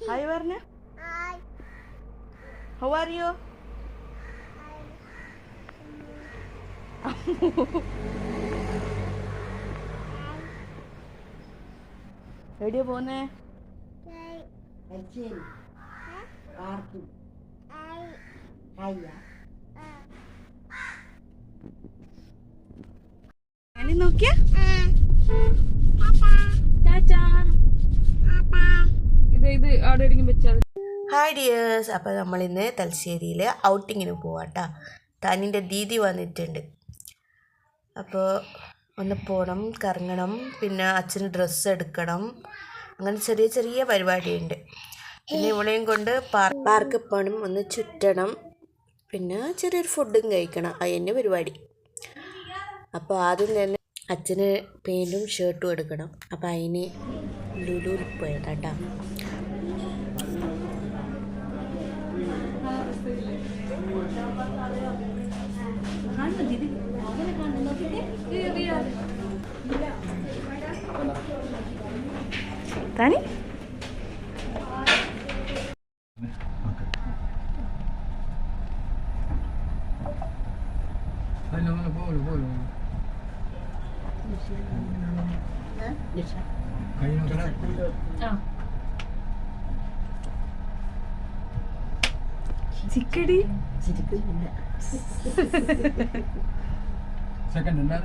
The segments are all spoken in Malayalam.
Hi, Varna. Hi. How are you? എവിടെയാ പോന്നേ? അനി നോക്കിയാ ഇത് അവിടെ എവിടെയെങ്കിലും വെച്ചാൽ. ഹായ് ഡിയേഴ്സ്, അപ്പോൾ നമ്മളിന്ന് തലശ്ശേരിയിൽ ഔട്ടിങ്ങിന് പോവാട്ടോ. താനിൻ്റെ ദീദി വന്നിട്ടുണ്ട്. അപ്പോൾ ഒന്ന് പോകണം, കറങ്ങണം, പിന്നെ അച്ഛന് ഡ്രസ്സ് എടുക്കണം, അങ്ങനെ ചെറിയ ചെറിയ പരിപാടിയുണ്ട്. പിന്നെ ഇവളെയും കൊണ്ട് പാർക്കിൽ പോകണം, ഒന്ന് ചുറ്റണം, പിന്നെ ചെറിയൊരു ഫുഡും കഴിക്കണം. അതിൻ്റെ പരിപാടി. അപ്പോൾ ആദ്യം തന്നെ അച്ഛന് പാൻറ്റും ഷർട്ടും എടുക്കണം. അപ്പോൾ അതിന് ലുലുവിൽ പോയതാട്ടോ. താനി ചിക്കടി സെക്കൻഡ് ഉണ്ടാ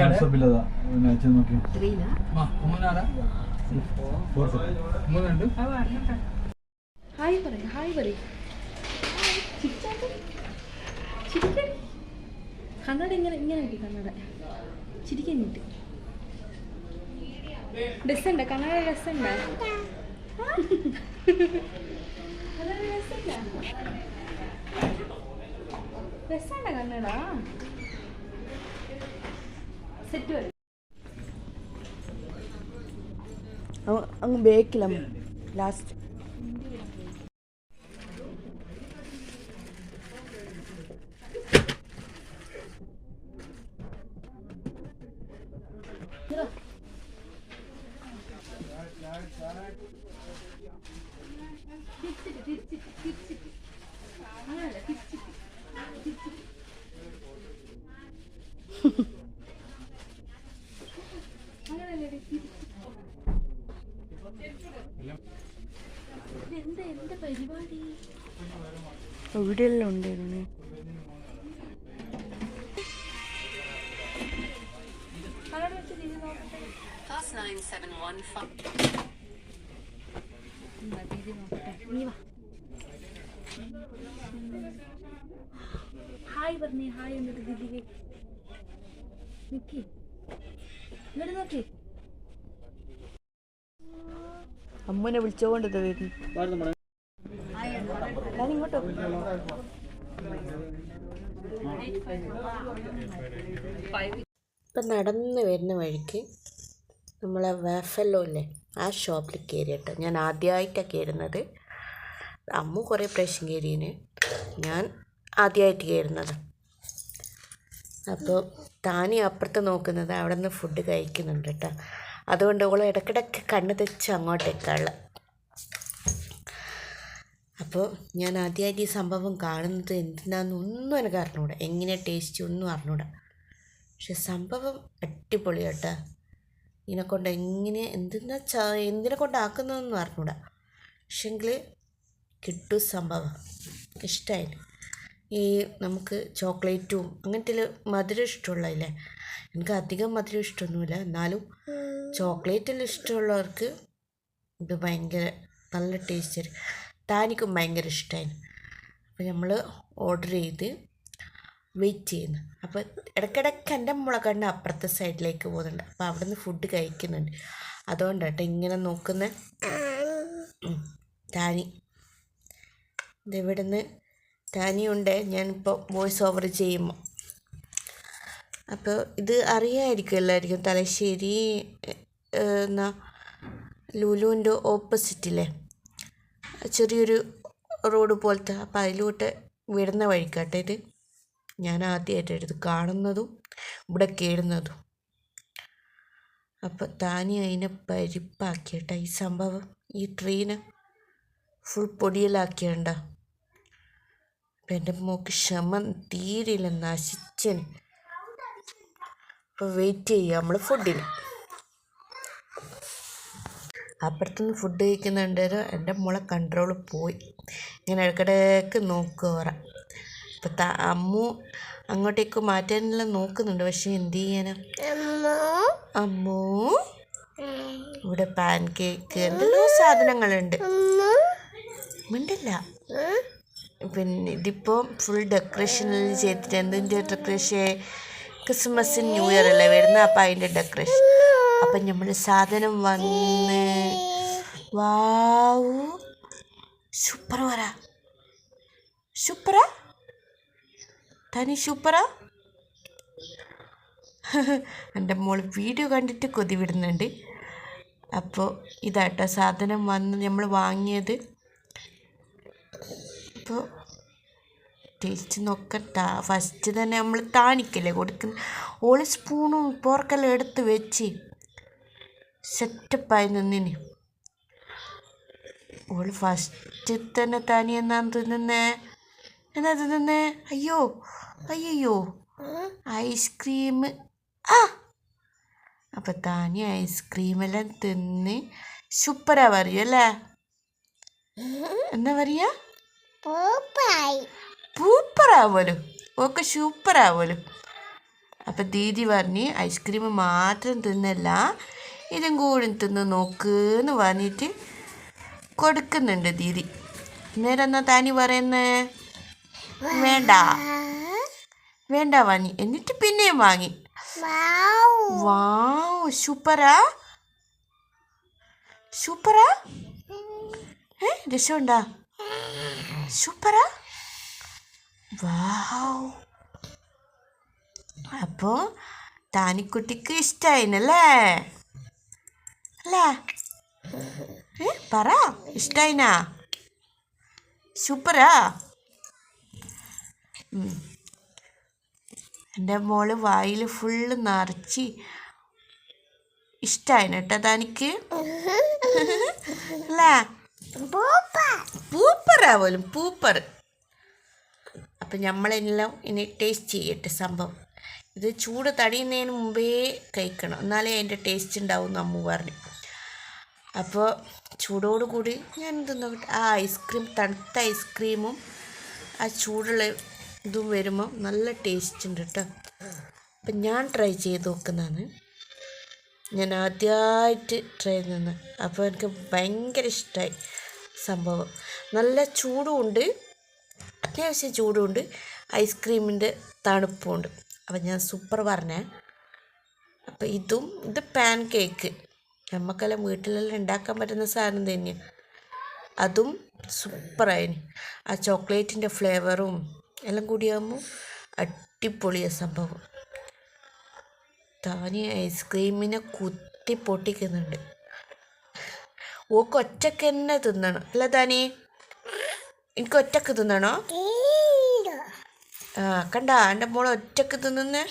വാട്സപ്പില്ലതാ അച്ഛൻ നോക്കി ഹായ് പറയും, ഹായ് പറയും. കണ്ണട ഇങ്ങനെ ഇങ്ങനെ കിട്ടി. കണ്ണട ചിരിക്കന്നിട്ട് ഡ്രസ്സുണ്ട, കണ്ണട ഡ്രസ്സുണ്ട, ഡ്രസ്സുണ്ട കണ്ണട സെറ്റ് വരും. അങ്ങ് ബേക്കില ലാസ്റ്റ്. ഇവിടെയെല്ലാം ഉണ്ടായിരുന്നു. ഹായ് പറഞ്ഞേ, ഹായ് എന്നിട്ട് ദീദിക്ക് നിക്കി ഇങ്ങോട്ട് നോക്കി. അമ്മനെ വിളിച്ചോണ്ടത് വരുന്നു. ഞാനിങ്ങോട്ടോ ഇപ്പം നടന്ന് വരുന്ന വഴിക്ക് നമ്മളെ വാഫല്ലോ ഇല്ലേ, ആ ഷോപ്പിൽ കയറിയിട്ട് ഞാൻ ആദ്യമായിട്ടാണ് കയറുന്നത്. അമ്മ കുറേ പ്രാവശ്യം കയറിയതിന്, ഞാൻ ആദ്യമായിട്ട് കയറുന്നത്. അപ്പോൾ താനി അപ്പുറത്ത് നോക്കുന്നത് അവിടെ നിന്ന് ഫുഡ് കഴിക്കുന്നുണ്ട് കേട്ടോ. അതുകൊണ്ട് ഓൾ ഇടയ്ക്കിടയ്ക്ക് കണ്ണ് തെച്ച് അങ്ങോട്ടേക്കാള്. അപ്പോൾ ഞാൻ ആദ്യമായിട്ട് ഈ സംഭവം കാണുന്നത് എന്തിനാണെന്നൊന്നും എനിക്ക് അറിഞ്ഞൂടാ, എങ്ങനെ ടേസ്റ്റ് ഒന്നും അറിഞ്ഞൂടാ. പക്ഷെ സംഭവം അടിപൊളി കേട്ടോ. ഇതിനെക്കൊണ്ട് എങ്ങനെ എന്തിനെ കൊണ്ടാക്കുന്നതെന്നും അറിഞ്ഞൂടാ. പക്ഷെങ്കിൽ കിട്ടും സംഭവം. ഇഷ്ടമായി. ഈ നമുക്ക് ചോക്ലേറ്റും അങ്ങനത്തെ മധുരം ഇഷ്ടമുള്ളതില്ലേ, എനിക്ക് അധികം മധുരം ഇഷ്ടമൊന്നുമില്ല, എന്നാലും ചോക്ലേറ്റെല്ലാം ഇഷ്ടമുള്ളവർക്ക് ഇത് ഭയങ്കര നല്ല ടേസ്റ്റ്. താനിക്കും ഭയങ്കര ഇഷ്ടമായി. അപ്പോൾ നമ്മൾ ഓർഡർ ചെയ്ത് വെയിറ്റ് ചെയ്യുന്നു. അപ്പോൾ ഇടയ്ക്കിടയ്ക്ക് എൻ്റെ മുളകണ്ണ അപ്പുറത്തെ സൈഡിലേക്ക് പോകുന്നുണ്ട്. അപ്പോൾ അവിടെ നിന്ന് ഫുഡ് കഴിക്കുന്നുണ്ട്. അതുകൊണ്ടാട്ടോ ഇങ്ങനെ നോക്കുന്നത്. താനി ഇതിവിടുന്ന് താനിയുണ്ട്. ഞാനിപ്പോൾ വോയിസ് ഓവർ ചെയ്യുമ്പോൾ അപ്പോൾ ഇത് അറിയാമായിരിക്കും എല്ലാവർക്കും. തലശ്ശേരി എന്നാ ലുലുവിൻ്റെ ഓപ്പോസിറ്റില്ലേ ചെറിയൊരു റോഡ് പോലത്തെ, അപ്പം അതിലോട്ട് വിടുന്ന വഴിക്കാട്ടെ ഇത്. ഞാൻ ആദ്യമായിട്ടാണ് ഇത് കാണുന്നതും ഇവിടെ കേടുന്നതും. അപ്പം താനി അതിനെ പരിപ്പാക്കിയിട്ട ഈ സംഭവം, ഈ ട്രീനെ ഫുൾ പൊടിയിലാക്കിയണ്ട. അപ്പം എൻ്റെ മോക്ക് ക്ഷമ തീരെയില്ല, നശിച്ചന്. അപ്പോൾ വെയിറ്റ് ചെയ്യുക നമ്മൾ ഫുഡിന്. അപ്പുറത്തുനിന്ന് ഫുഡ് കഴിക്കുന്നുണ്ടേരോ എൻ്റെ മോളെ കൺട്രോൾ പോയി. ഇങ്ങനെ ഇടയ്ക്കിടയ്ക്ക് നോക്കുക പറ. അപ്പം അമ്മു അങ്ങോട്ടേക്ക് മാറ്റാനെല്ലാം നോക്കുന്നുണ്ട്, പക്ഷെ എന്ത് ചെയ്യാനാ. അമ്മു ഇവിടെ പാൻ കേക്ക് എന്തെല്ലോ സാധനങ്ങളുണ്ട്, മിണ്ടില്ല. പിന്നെ ഇതിപ്പോൾ ഫുൾ ഡെക്കറേഷനിൽ ചെയ്തിട്ട്, എന്തിൻ്റെ ഡെക്കറേഷൻ, ക്രിസ്മസ് ന്യൂ ഇയർ അല്ലേ വരുന്നത്, അപ്പം അതിൻ്റെ ഡെക്കറേഷൻ. അപ്പം നമ്മൾ സാധനം വന്ന് വാവു സൂപ്പർ പറ, സൂപ്പറാ തനി സൂപ്പറാ. എൻ്റെ മോൾ വീഡിയോ കണ്ടിട്ട് കൊതി വിടുന്നുണ്ട്. അപ്പോൾ ഇതാട്ടോ സാധനം വന്ന് നമ്മൾ വാങ്ങിയത്. അപ്പോൾ ടേസ്റ്റ് നോക്കട്ട. ഫസ്റ്റ് തന്നെ നമ്മൾ താണിക്കല്ലേ കൊടുക്കുന്ന. ഓള് സ്പൂണും പോർക്കെല്ലാം എടുത്ത് വെച്ച് സെറ്റപ്പായി നിന്നിന്. ഓള് ഫസ്റ്റ് തന്നെ താനി എന്നാന്ന് തിന്നുന്നേ, എന്നാ തിന്നുന്നേ, അയ്യോ അയ്യോ ഐസ്ക്രീം. ആ അപ്പം താനി ഐസ്ക്രീമെല്ലാം തിന്ന് സൂപ്പറാ പറയൂ അല്ലേ, എന്താ പറയാ, പൂപ്പറാവലും ഓക്കെ സൂപ്പറാവലും. അപ്പം ദീദി പറഞ്ഞ് ഐസ്ക്രീം മാത്രം തിന്നല്ല, ഇതും കൂടി തിന്ന് നോക്കുന്ന് പറഞ്ഞിട്ട് കൊടുക്കുന്നുണ്ട് ദീദി. നേരം എന്നാ താനി പറയുന്നേ, വേണ്ട വേണ്ട വാങ്ങി. എന്നിട്ട് പിന്നെയും വാങ്ങി. വാവ് സൂപ്പറാ സൂപ്പറാ, രസമുണ്ടാ, സൂപ്പറാ, വാവ്. അപ്പോൾ താനിക്കുട്ടിക്ക് ഇഷ്ടായിനല്ലേ, അല്ലേ, പറ ഇഷ്ടായിനാ, സൂപ്പറാ. എൻ്റെ മോള് വായിൽ ഫുള്ള് നിറച്ച് ഇഷ്ടായിന കേട്ടോ താനിക്ക്, അല്ലേ, പൂപ്പറാവലും പൂപ്പർ. അപ്പം നമ്മളെല്ലാം ഇനി ടേസ്റ്റ് ചെയ്യട്ടെ സംഭവം. ഇത് ചൂട് തടിയുന്നതിന് മുമ്പേ കഴിക്കണം, എന്നാലേ അതിൻ്റെ ടേസ്റ്റ് ഉണ്ടാവും അമ്മു പറഞ്ഞു. അപ്പോൾ ചൂടോടുകൂടി ഞാൻ തിന്നോട്ടെ. ആ ഐസ്ക്രീം, തണുത്ത ഐസ്ക്രീമും ആ ചൂടുള്ള ഇതും വരുമ്പോൾ നല്ല ടേസ്റ്റ് ഉണ്ട് കേട്ടോ. അപ്പം ഞാൻ ട്രൈ ചെയ്ത് നോക്കുന്നതാണ്, ഞാൻ ആദ്യമായിട്ട് ട്രൈ ചെയ്യുന്നത്. അപ്പോൾ എനിക്ക് ഭയങ്കര ഇഷ്ടമായി സംഭവം. നല്ല ചൂടുമുണ്ട്, അത്യാവശ്യം ചൂടുമുണ്ട്, ഐസ്ക്രീമിൻ്റെ തണുപ്പുമുണ്ട്. അപ്പം ഞാൻ സൂപ്പർ പറഞ്ഞേ. അപ്പം ഇത് പാൻ കേക്ക്, നമുക്കെല്ലാം വീട്ടിലെല്ലാം ഉണ്ടാക്കാൻ പറ്റുന്ന സാധനം തന്നെയാണ്. അതും സൂപ്പറായിന്. ആ ചോക്ലേറ്റിൻ്റെ ഫ്ലേവറും എല്ലാം കൂടിയാകുമ്പോൾ അടിപൊളിയ സംഭവം. താനി ഐസ്ക്രീമിനെ കുത്തി പൊട്ടിക്കുന്നുണ്ട്. ഓക്ക് ഒറ്റക്ക് തന്നെ തിന്നണം അല്ല താനി, എനിക്ക് ഒറ്റക്ക് തിന്നണോ? ആ കണ്ട എൻ്റെ മോളെ ഒറ്റക്ക് തിന്നുന്നേ,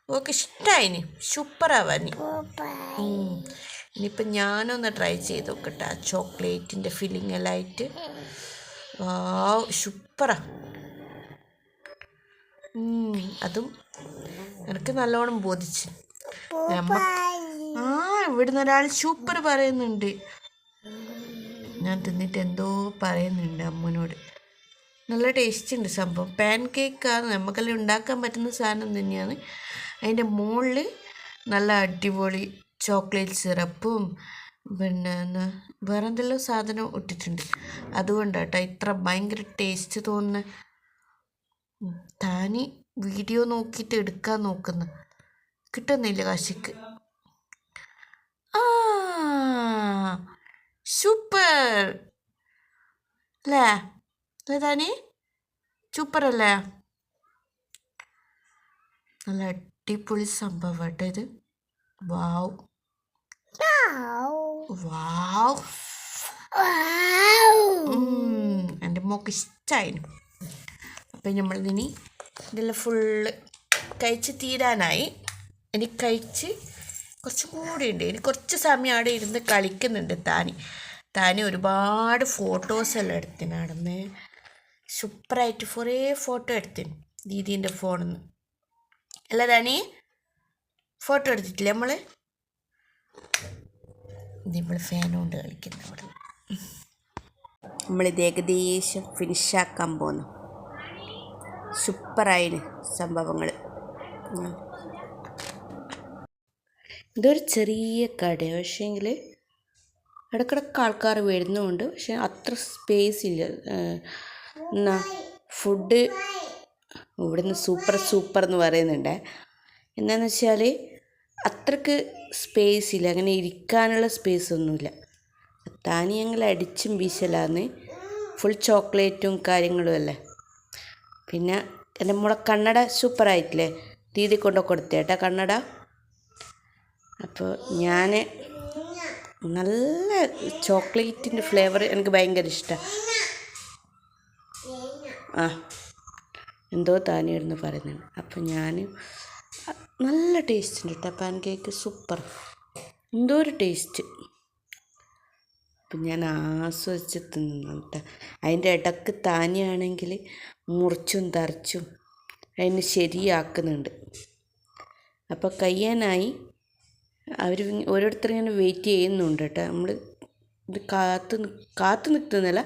ഓക്ക് ഇഷ്ടമായിന്, സൂപ്പറാവാനി. ഇനിയിപ്പം ഞാനൊന്ന് ട്രൈ ചെയ്ത് നോക്കട്ടെ, ആ ചോക്ലേറ്റിൻ്റെ ഫില്ലിങ് എല്ലാം ആയിട്ട്. വാവ് സൂപ്പറാ. അതും എനിക്ക് നല്ലോണം ബോധിച്ചു. ഇവിടുന്ന് ഒരാൾ സൂപ്പർ പറയുന്നുണ്ട്, ഞാൻ തിന്നിട്ട് എന്തോ പറയുന്നുണ്ട് അമ്മനോട്. നല്ല ടേസ്റ്റ് ഉണ്ട് സംഭവം. പാൻ കേക്കാണ്, നമുക്കെല്ലാം ഉണ്ടാക്കാൻ പറ്റുന്ന സാധനം തന്നെയാണ്. അതിൻ്റെ മുകളിൽ നല്ല അടിപൊളി ചോക്ലേറ്റ് സിറപ്പും പിന്നെ വേറെ എന്തെല്ലാം സാധനം ഇട്ടിട്ടുണ്ട്. അതുകൊണ്ടാട്ടോ ഇത്ര ഭയങ്കര ടേസ്റ്റ് തോന്നുന്നത്. താനി വീഡിയോ നോക്കിയിട്ട് എടുക്കാൻ നോക്കുന്ന, കിട്ടുന്നില്ല കാശിക്ക്. ആ സൂപ്പർ അല്ലേ, അല്ലേ താനി, സൂപ്പർ അല്ലേ, നല്ല അടിപൊളി സംഭവം കേട്ടോ ഇത്. വാവ്. വാവ്, എൻ്റെ മോക്ക് ഇഷ്ടമായിരുന്നു. അപ്പം നമ്മളിനി ഇതെല്ലാം ഫുള്ള് കഴിച്ച് തീരാനായി. ഇനി കഴിച്ച് കുറച്ചും കൂടി ഉണ്ട്. ഇനി കുറച്ച് സമയം അവിടെ ഇരുന്ന് കളിക്കുന്നുണ്ട് താനി ഒരുപാട് ഫോട്ടോസെല്ലാം എടുത്തിന്. നടന്ന് സൂപ്പറായിട്ട് കുറേ ഫോട്ടോ എടുത്തിന് ദീദീൻ്റെ ഫോണിൽ നിന്ന്. അല്ല താനി ഫോട്ടോ എടുത്തിട്ടില്ലേ നമ്മൾ ഫാൻ കൊണ്ട് കളിക്കുന്നു. അവിടെ നമ്മളിത് ഏകദേശം ഫിനിഷാക്കാൻ പോകുന്നു. സൂപ്പറായിന് സംഭവങ്ങൾ. ഇതൊരു ചെറിയ കട, പക്ഷേങ്കിൽ ഇടയ്ക്കിടയ്ക്ക് ആൾക്കാർ വരുന്നുമുണ്ട്. പക്ഷെ അത്ര സ്പേസ് ഇല്ല. എന്നാ ഫുഡ് ഇവിടുന്ന് സൂപ്പർ എന്ന് പറയുന്നുണ്ട്. എന്താണെന്ന് വെച്ചാൽ അത്രക്ക് സ്പേസ് ഇല്ല, അങ്ങനെ ഇരിക്കാനുള്ള സ്പേസ് ഒന്നുമില്ല. താനി ഞങ്ങൾ അടിച്ചും വീശലാന്ന്. ഫുൾ ചോക്ലേറ്റും കാര്യങ്ങളും അല്ലേ. പിന്നെ എൻ്റെ മോളെ കണ്ണട സൂപ്പറായിട്ടില്ലേ, ദീദി കൊണ്ടു കൊടുത്തേട്ടാ കണ്ണട. അപ്പോൾ ഞാൻ നല്ല ചോക്ലേറ്റിൻ്റെ ഫ്ലേവർ എനിക്ക് ഭയങ്കര ഇഷ്ടമാണ്. എന്തോ താനിയായിരുന്നു പറയുന്നത്. അപ്പോൾ ഞാൻ നല്ല ടേസ്റ്റ് ഉണ്ട് കേട്ടോ, പാൻ കേക്ക് സൂപ്പർ, എന്തോ ഒരു ടേസ്റ്റ്. അപ്പം ഞാൻ ആസ്വദിച്ച് തിന്നു കേട്ടോ. അതിൻ്റെ ഇടയ്ക്ക് താനിയാണെങ്കിൽ മുറിച്ചും തറച്ചും അതിന് ശരിയാക്കുന്നുണ്ട്. അപ്പോൾ കഴിയാനായി. അവർ ഓരോരുത്തരിങ്ങനെ വെയിറ്റ് ചെയ്യുന്നുണ്ട് കേട്ടോ. നമ്മൾ ഇത് കാത്തു നിൽക്കുന്നില്ല.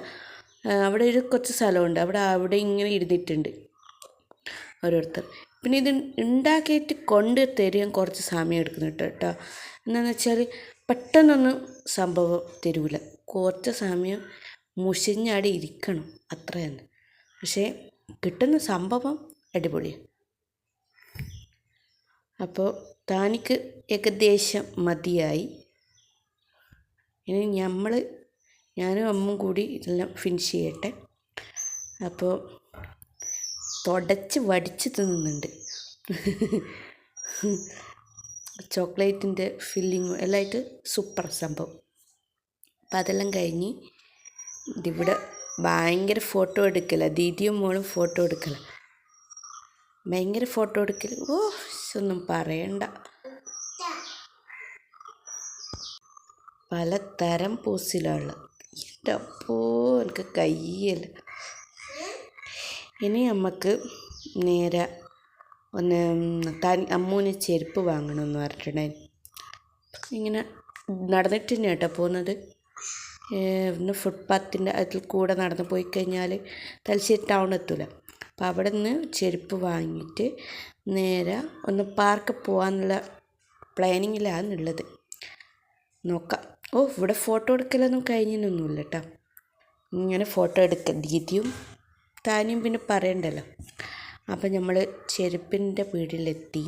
അവിടെ ഒരു കുറച്ച് സ്ഥലമുണ്ട്, അവിടെ ഇങ്ങനെ ഇരുന്നിട്ടുണ്ട് ഓരോരുത്തർ. പിന്നെ ഇത് ഉണ്ടാക്കിയിട്ട് കൊണ്ട് തരാൻ കുറച്ച് സമയം എടുക്കുന്നുണ്ട് കേട്ടോ. എന്താണെന്ന് വെച്ചാൽ പെട്ടെന്നൊന്നും സംഭവം തരൂല, കുറച്ച് സമയം മുഷിഞ്ഞാടി ഇരിക്കണം, അത്ര തന്നെ. പക്ഷേ കിട്ടുന്ന സംഭവം അടിപൊളിയാണ്. അപ്പോൾ താനിക്ക് ഏകദേശം മതിയായി. ഇനി ഞാനും അമ്മും കൂടി ഇതെല്ലാം ഫിനിഷ് ചെയ്യട്ടെ. അപ്പോൾ തുടച്ച് വടിച്ച് തിന്നുന്നുണ്ട്. ചോക്ലേറ്റിൻ്റെ ഫില്ലിങ്ങും എല്ലാമായിട്ട് സൂപ്പർ സംഭവം. അപ്പം അതെല്ലാം കഴിഞ്ഞ് ഇവിടെ ഭയങ്കര ഫോട്ടോ എടുക്കല, ദീദിയും മോളും ഫോട്ടോ എടുക്കല, ഭയങ്കര ഫോട്ടോ എടുക്കൽ. ഒന്നും പറയണ്ട. പലതരം പോസിലുള്ള. എൻ്റെ അപ്പോ എനിക്ക് കയ്യല്ല. ഇനി നമുക്ക് നേരെ അമ്മൂന് ചെരുപ്പ് വാങ്ങണമെന്ന് പറഞ്ഞിട്ടുണ്ടായിരുന്നു. ഇങ്ങനെ നടന്നിട്ട് തന്നെ കേട്ടോ പോകുന്നത്. പിന്നെ ഫുട്പാത്തിൻ്റെ അതിൽ കൂടെ നടന്ന് പോയി കഴിഞ്ഞാൽ തലശ്ശേരി ടൗൺ എത്തൂല. അപ്പോൾ അവിടെ നിന്ന് ചെരുപ്പ് വാങ്ങിയിട്ട് നേരെ പാർക്ക് പോകാനുള്ള പ്ലാനിങ്ങിലാണുള്ളത്. നോക്കാം. ഇവിടെ ഫോട്ടോ എടുക്കലൊന്നും കഴിഞ്ഞൊന്നുമില്ല കേട്ടോ. ഇങ്ങനെ ഫോട്ടോ എടുക്കുക ദീദിയും താനിയും പിന്നെ പറയണ്ടല്ലോ. അപ്പം നമ്മൾ ചെരുപ്പിൻ്റെ വീട്ടിലെത്തി.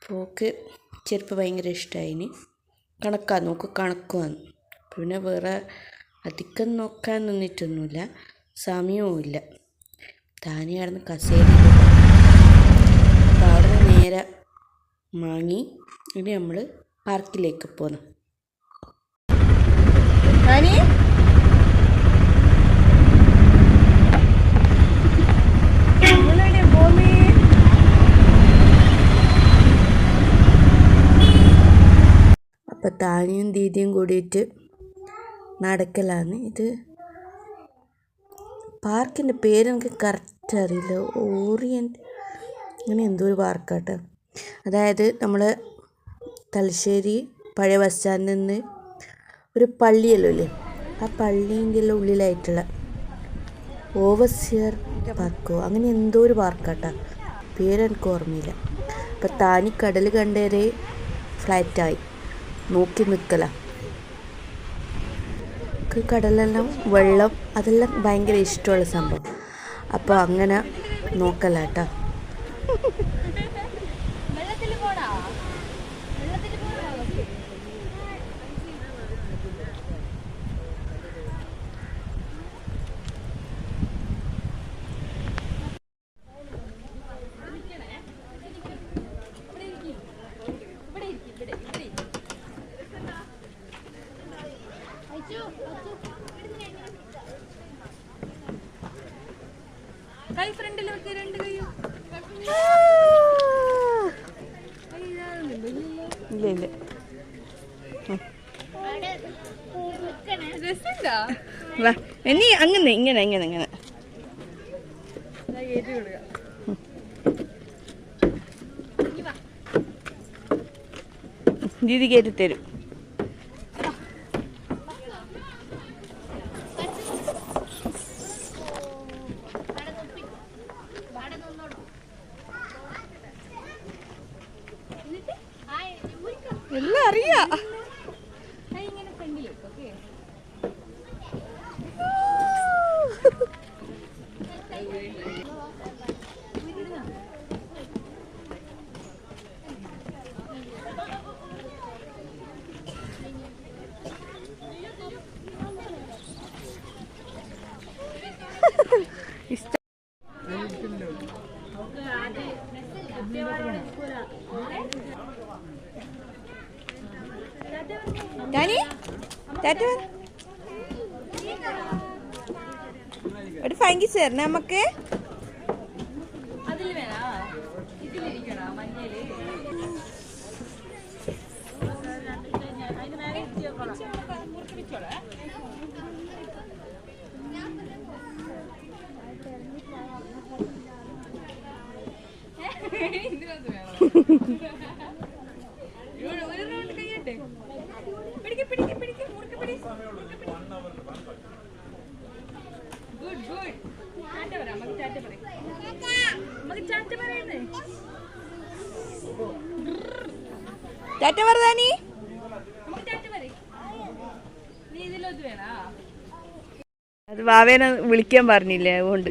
പോക്ക് ചെരുപ്പ് ഭയങ്കര ഇഷ്ടമായിന്. കണക്കുമാണ്. പിന്നെ വേറെ അധികം നോക്കാൻ നിന്നിട്ടൊന്നുമില്ല, സമയവുമില്ല. താനിയായിരുന്നു കസേര. അപ്പോൾ അവിടെ നേരെ വാങ്ങി ഇനി നമ്മൾ പാർക്കിലേക്ക് പോന്നു. അപ്പോൾ താനിയും ദീദിയും കൂടിയിട്ട് നടക്കലാണ്. ഇത് പാർക്കിൻ്റെ പേര് എനിക്ക് കറക്റ്റ് അറിയില്ല, ഓറിയൻ്റ് അങ്ങനെ എന്തോ ഒരു പാർക്കാട്ടോ. അതായത് നമ്മൾ തലശ്ശേരി പഴയ ബസ് സ്റ്റാൻഡിൽ നിന്ന് ഒരു പള്ളിയല്ലോ ഇല്ലേ, ആ പള്ളീൻ്റെ ഉള്ളിലായിട്ടുള്ള ഓവർസിയർ പാർക്കോ അങ്ങനെ എന്തോ ഒരു പാർക്കാട്ടോ, പേരെനിക്ക് ഓർമ്മയില്ല. അപ്പം താനി കടൽ കണ്ടേരെ ഫ്ലാറ്റായി നോക്കി നിൽക്കല. കടലെല്ലാം വെള്ളം അതെല്ലാം ഭയങ്കര ഇഷ്ടമുള്ള സംഭവം. അപ്പോൾ അങ്ങനെ നോക്കല കേട്ടോ. കൈ ഫ്രണ്ടിൽ വെക്ക്, രണ്ട് കൈയും. ഇല്ല ഇല്ല ഇനി അങ്ങനെ ഇങ്ങനെ ഇങ്ങനെ ഇങ്ങനെ ദീദി കയറ്റി തരും. എല്ലാം അറിയാ. ഡാനി ടാറ്റ ഒരു ഫാങ്കിസ് തരണേ നമുക്ക്. ടാറ്റ പറ. അത് വാവേനെ വിളിക്കാൻ പറഞ്ഞില്ലേ, അതുകൊണ്ട്.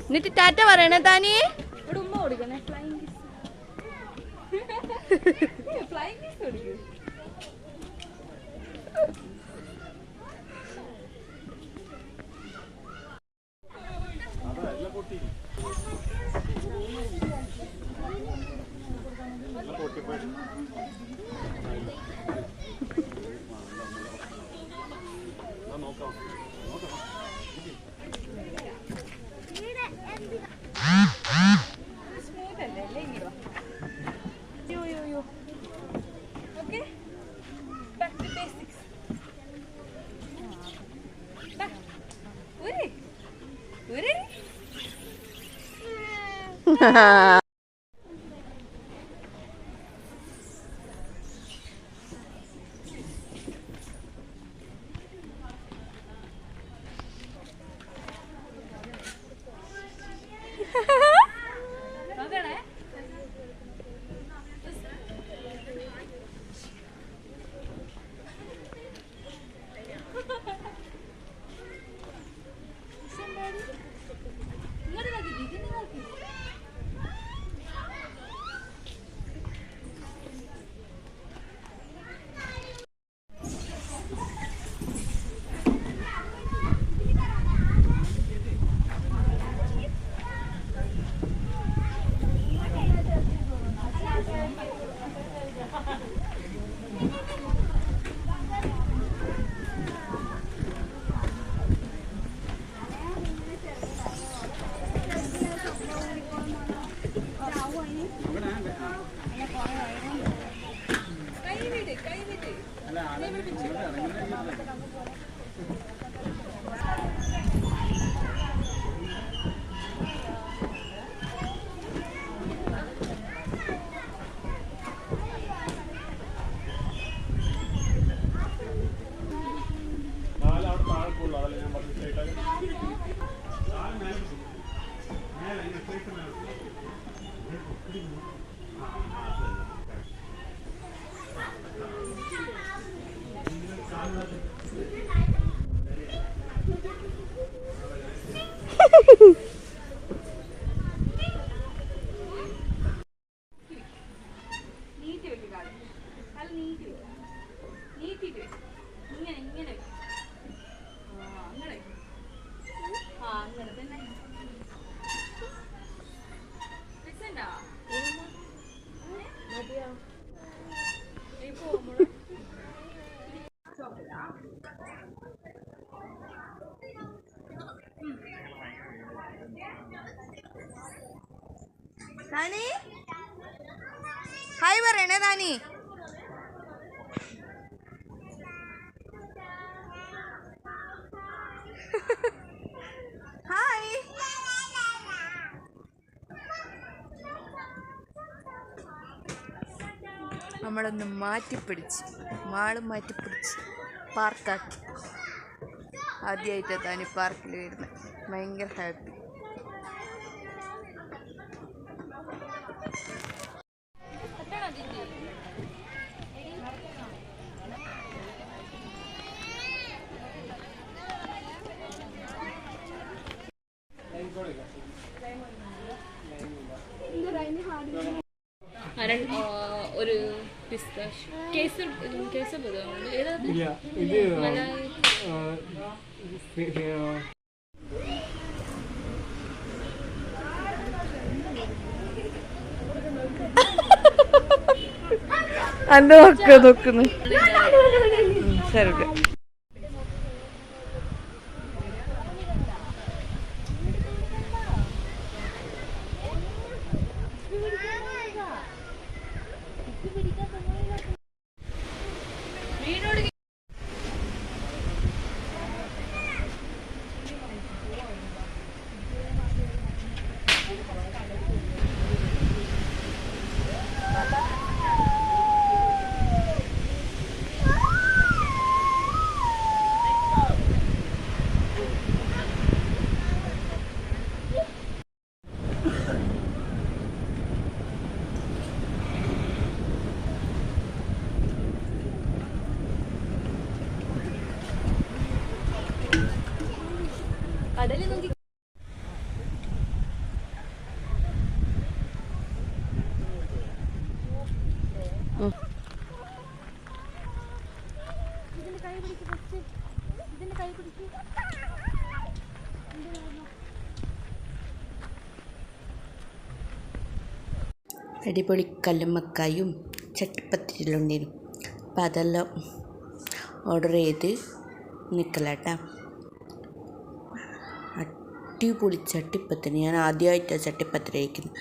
എന്നിട്ട് ടാറ്റ പറയണേ താനേ. ഉമ്മ കൊടുക്കണേ, ഫ്ലൈങ് കിസ് കൊടുക്കും. താനി ഹായ് പറയണേ താനി. ഹായ്. നമ്മളൊന്ന് മാറ്റിപ്പിടിച്ച് പാർക്കാക്കി. ആദ്യമായിട്ടാണ് താനി പാർക്കിൽ വരുന്നത്. ഭയങ്കര ഹാപ്പി. ഒരു കേസ് ഏതാ ഇത് അതൊക്കെ നോക്കുന്നു. ശരി. കടലിൽ നോക്കി അടിപൊളി കല്ലുമ്മക്കായും ചട്ടിപ്പത്തിരിയിലുണ്ടായിരുന്നു. അപ്പം അതെല്ലാം ഓർഡർ ചെയ്ത് നിൽക്കലാട്ടാ. അടിപൊളി ചട്ടിപ്പത്തിരി. ഞാൻ ആദ്യമായിട്ടാണ് ചട്ടിപ്പത്തിരി കഴിക്കുന്നത്.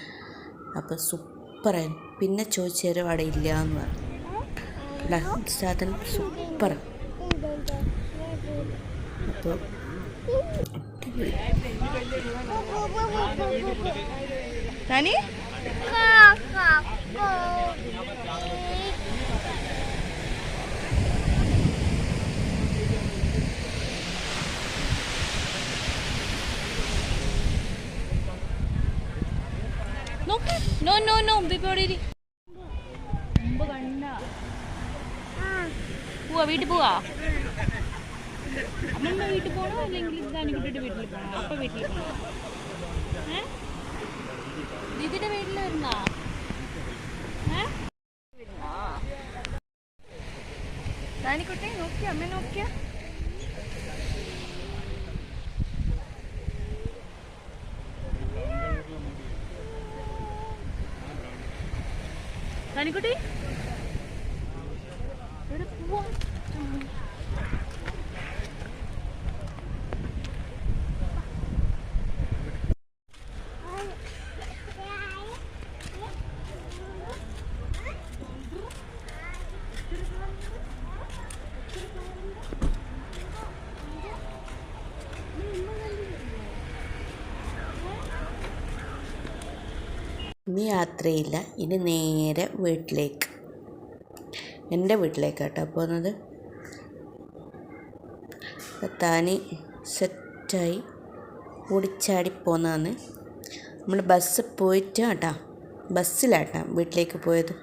അപ്പോൾ സൂപ്പറായിരുന്നു. പിന്നെ ചോദിച്ചേരം അവിടെ ഇല്ല എന്ന് പറഞ്ഞു. സാധനം സൂപ്പറാണ്. അപ്പോൾ താനി നോക്ക്. നോ ഇവിടെ മുമ്പ് കണ്ട പോവാ. വീട്ടിൽ പോവാ. അമ്മമ്മ വീട്ടിൽ പോകണോ അല്ലെങ്കിൽ ധാനിക്കുട്ടിയുടെ വീട്ടിൽ പോകണോ? അപ്പ വീട്ടിൽ പോകണോ? ദീദിയുടെ വീട്ടിൽ വരുന്നാ? താനിക്കുട്ടി നോക്കിയ അമ്മ നോക്കിയ. ധാനിക്കുട്ടി എവിടെ പോവാ? ഇനി യാത്രയില്ല. ഇനി നേരെ വീട്ടിലേക്ക്, എൻ്റെ വീട്ടിലേക്കാട്ടോ പോകുന്നത്. താനി സെറ്റായി ഓടിച്ചാടി പോന്നതാണ്. നമ്മൾ ബസ് പോയിട്ട് ബസ്സിലാട്ടാ വീട്ടിലേക്ക് പോയത്.